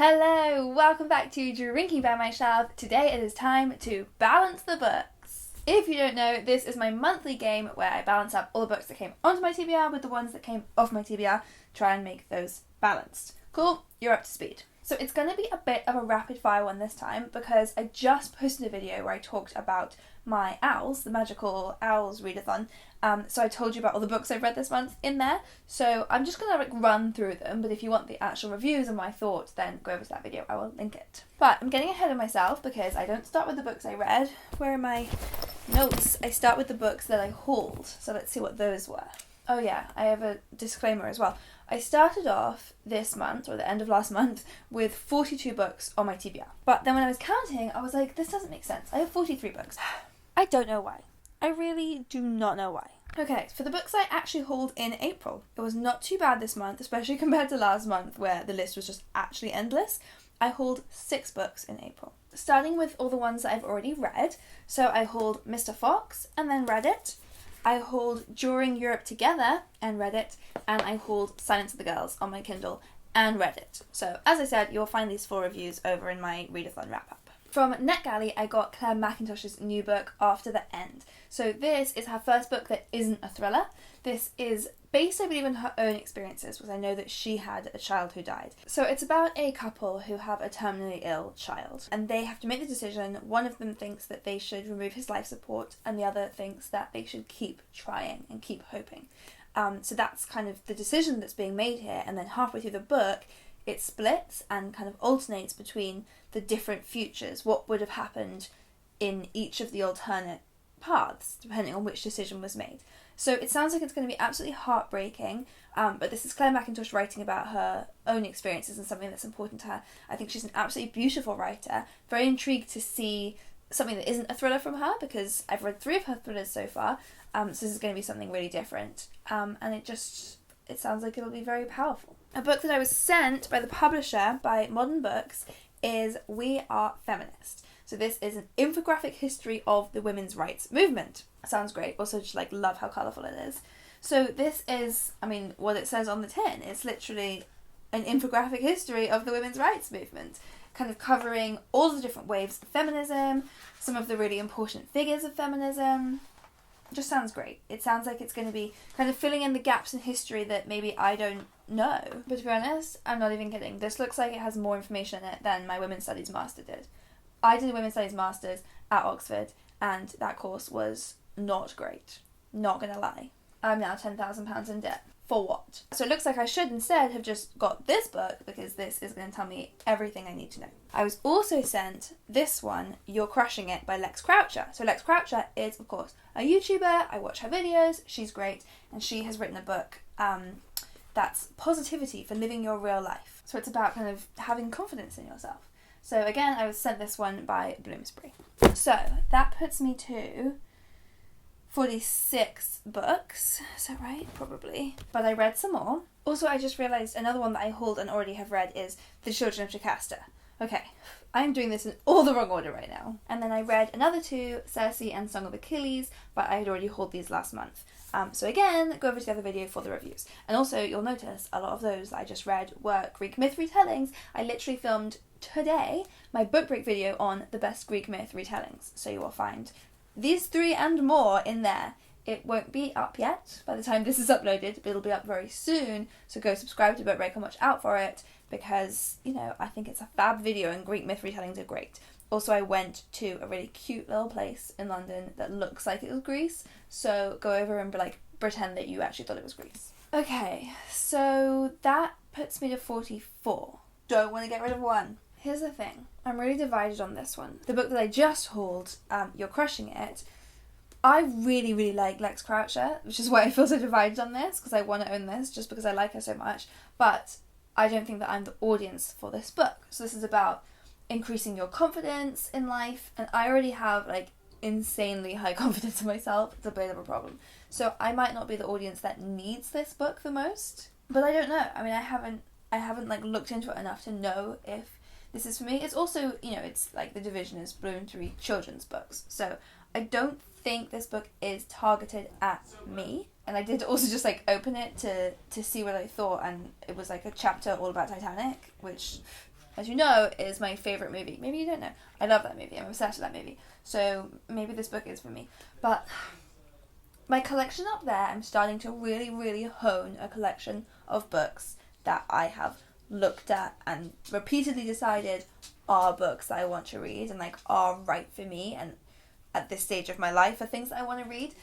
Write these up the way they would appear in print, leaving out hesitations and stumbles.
Hello, welcome back to Drinking by My Shelf. Today it is time to balance the books. If you don't know, this is my monthly game where I balance up all the books that came onto my TBR with the ones that came off my TBR, try and make those balanced. Cool, you're up to speed. So it's going to be a bit of a rapid fire one this time because I just posted a video where I talked about my owls, the Magical Owls readathon. So I told you about all the books I've read this month in there. So I'm just going to run through them, but if you want the actual reviews and my thoughts, then go over to that video. I will link it. But I'm getting ahead of myself because I don't start with the books I read. Where are my notes? I start with the books that I hauled. So let's see what those were. Oh yeah, I have a disclaimer as well. I started off this month, or the end of last month, with 42 books on my TBR. But then when I was counting, I was like, this doesn't make sense. I have 43 books. I don't know why. I really do not know why. Okay, for the books I actually hauled in April, it was not too bad this month, especially compared to last month where the list was just actually endless. I hauled 6 books in April. Starting with all the ones that I've already read. So I hauled Mr. Fox and then read it. I hauled During Europe Together and read it, and I hauled Silence of the Girls on my Kindle and read it. So, as I said, you'll find these 4 reviews over in my readathon wrap-up. From NetGalley, I got Claire Mackintosh's new book, After the End. So this is her first book that isn't a thriller. This is based, I believe, on her own experiences, because I know that she had a child who died. So it's about a couple who have a terminally ill child, and they have to make the decision. One of them thinks that they should remove his life support, and the other thinks that they should keep trying and keep hoping. So that's kind of the decision that's being made here, and then halfway through the book, it splits and kind of alternates between the different futures, what would have happened in each of the alternate paths, depending on which decision was made. So it sounds like it's going to be absolutely heartbreaking, but this is Claire Mackintosh writing about her own experiences and something that's important to her. I think she's an absolutely beautiful writer. Very intrigued to see something that isn't a thriller from her, because I've read 3 of her thrillers so far, so this is going to be something really different. And it sounds like it'll be very powerful. A book that I was sent by the publisher, by Modern Books, is We Are Feminist. So this is an infographic history of the women's rights movement. Sounds great. Also just love how colourful it is. So this is, what it says on the tin. It's literally an infographic history of the women's rights movement, kind of covering all the different waves of feminism, some of the really important figures of feminism. Just sounds great. It sounds like it's going to be kind of filling in the gaps in history that maybe I don't know. But to be honest, I'm not even kidding. This looks like it has more information in it than my Women's Studies Master did. I did a Women's Studies Masters at Oxford, and that course was not great. Not gonna lie. I'm now £10,000 in debt. For what? So it looks like I should instead have just got this book, because this is going to tell me everything I need to know. I was also sent this one, You're Crushing It by Lex Croucher. So Lex Croucher is, of course, a YouTuber. I watch her videos. She's great. And she has written a book that's positivity for living your real life. So it's about kind of having confidence in yourself. So again, I was sent this one by Bloomsbury. So that puts me to 46 books. Is that right? Probably. But I read some more. Also, I just realised another one that I hauled and already have read is The Children of Jocasta. Okay, I'm doing this in all the wrong order right now. And then I read another 2, Circe and Song of Achilles, but I had already hauled these last month. So again, go over to the other video for the reviews. And also, you'll notice a lot of those that I just read were Greek myth retellings. I literally filmed today my book break video on the best Greek myth retellings. So you will find these 3 and more in there. It won't be up yet by the time this is uploaded, but it'll be up very soon. So go subscribe to Book Break and watch out for it, because, I think it's a fab video and Greek myth retellings are great. Also, I went to a really cute little place in London that looks like it was Greece. So go over and pretend that you actually thought it was Greece. Okay, so that puts me to 44. Don't want to get rid of one. Here's the thing. I'm really divided on this one. The book that I just hauled, You're Crushing It, I really, really like Lex Croucher, which is why I feel so divided on this, because I want to own this just because I like her so much. But I don't think that I'm the audience for this book. So this is about increasing your confidence in life, and I already have insanely high confidence in myself. It's a bit of a problem. So I might not be the audience that needs this book the most, but I don't know. I haven't looked into it enough to know if this is for me. It's also, it's The Division is Bloomsbury children's books. So I don't think this book is targeted at me. And I did also just open it to see what I thought, and it was a chapter all about Titanic, which as you know, is my favourite movie. Maybe you don't know. I love that movie. I'm obsessed with that movie. So maybe this book is for me. But my collection up there, I'm starting to really, really hone a collection of books that I have looked at and repeatedly decided are books that I want to read and like are right for me and at this stage of my life are things that I want to read.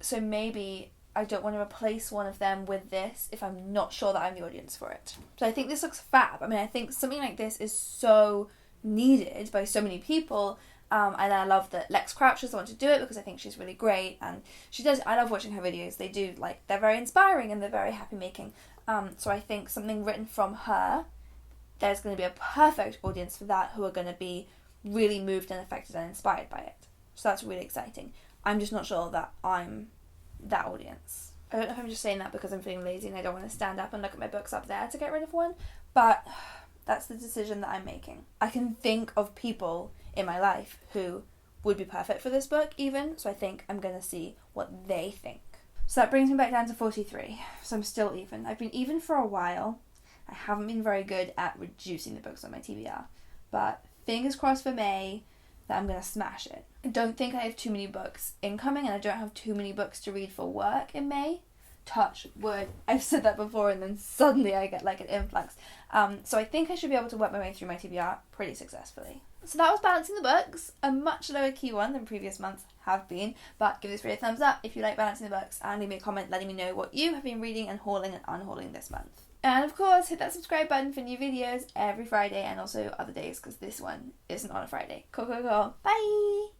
So maybe I don't want to replace one of them with this if I'm not sure that I'm the audience for it. So I think this looks fab. I mean, I think something like this is so needed by so many people. And I love that Lex Crouch is the one to do it because I think she's really great and she does. I love watching her videos. They do, like, they're very inspiring and they're very happy making. So I think something written from her, there's going to be a perfect audience for that who are going to be really moved and affected and inspired by it. So that's really exciting. I'm just not sure that I'm that audience. I don't know if I'm just saying that because I'm feeling lazy and I don't want to stand up and look at my books up there to get rid of one, but that's the decision that I'm making. I can think of people in my life who would be perfect for this book even, so I think I'm going to see what they think. So that brings me back down to 43, so I'm still even. I've been even for a while. I haven't been very good at reducing the books on my TBR, but fingers crossed for May that I'm going to smash it. I don't think I have too many books incoming and I don't have too many books to read for work in May. Touch wood. I've said that before and then suddenly I get like an influx. So I think I should be able to work my way through my TBR pretty successfully. So that was Balancing the Books, a much lower key one than previous months have been, but give this video a thumbs up if you like Balancing the Books and leave me a comment letting me know what you have been reading and hauling and unhauling this month. And of course, hit that subscribe button for new videos every Friday and also other days because this one isn't on a Friday. Cool. Bye!